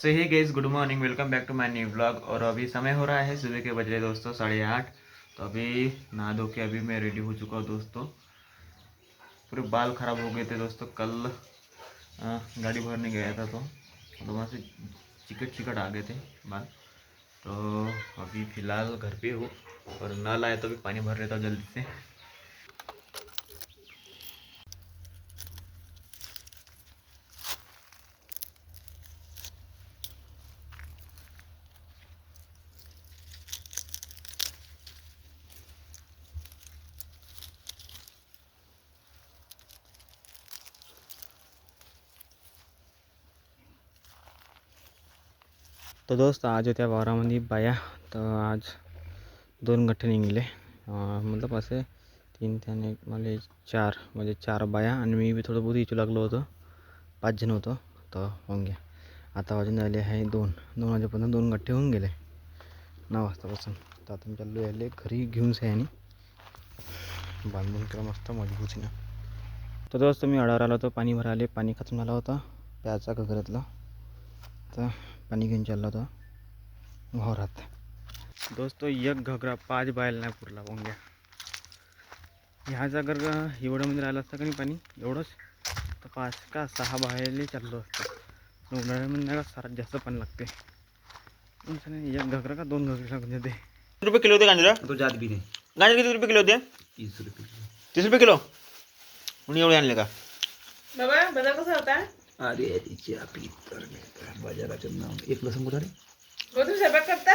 So hey guys, good morning, welcome back to my new blog. और अभी समय हो रहा है सुबह के, बज रहे दोस्तों 8:30। तो अभी नहा धो के अभी मैं रेडी हो चुका हूँ दोस्तों। पूरे बाल ख़राब हो गए थे दोस्तों। कल गाड़ी भरने गया था तो वहाँ से चिकट आ गए थे बाल। तो अभी फ़िलहाल घर पे हूँ और नल आया तो अभी पानी भर लेता हूँ जल्दी से। तो दोस्त आज होत्या वावरामध्ये बाया। तर आज 2 गठ्ठे निघले, मतलब असे 3 3 1 मला 4 म्हणजे 4 बाया आणि मी बी थोडं बहुत इचू लागलो होतो। 5 जण होतो तर होऊन गया। आता वाजून झाले आहे 2 वाजेपर्यंत 2 गठ्ठे होऊन गेले 9 वाजतापासून। तर आता मी चाललो यायले घरी घेऊन सयानी बांधून केलं मस्त मजबूतीनं। तर दोस्त मी अडावर आलो होतो पाणी भरायला, पाणी खतम झाला होता प्यायचा घरातलं, तर पाणी घेऊन चाललो होतो वावरात। दोस्तों एक घगरा 5 बायला नाही पुरला होऊन गया। ह्याचा जर हिवाळ्यामध्ये राहिलं असतं का नाही पाणी एवढंच, तर 5 का 6 बायले चाललो असतं। उन्हाळ्यामध्ये नाही का सारात जास्त पाणी लागते। एक घगरा का 2 घगरे लागून जाते। किती रुपये किलो होते गांजरा? तो जात भी नाही। गांजर किती रुपये किलो होते? 30 रुपये किलो। 30 रुपये किलो म्हणून एवढे आणले का बाबा? बाजार कसा होता? अरे तिची आपली तर बाजाराचं नाव एक लसूण कुठं रे? तुम्ही स्वयंपाक करता?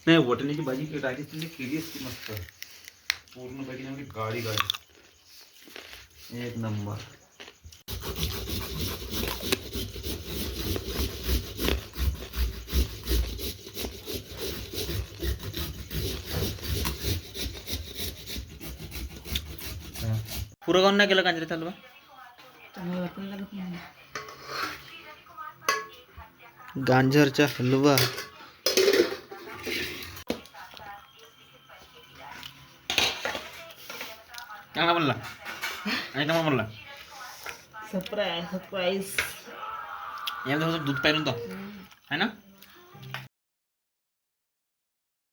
नाही, वटण्याची भाजी केली केली असती मस्त पूर्णपैकी म्हणजे गाडी एक नंबर। पुरं गाऊन नाही केलं कांजरे चालू गांजरचा हलवा। चांगला बनला आणि चांगला बनला। सरप्राईज यामध्ये दूध पाहिजे तो है ना।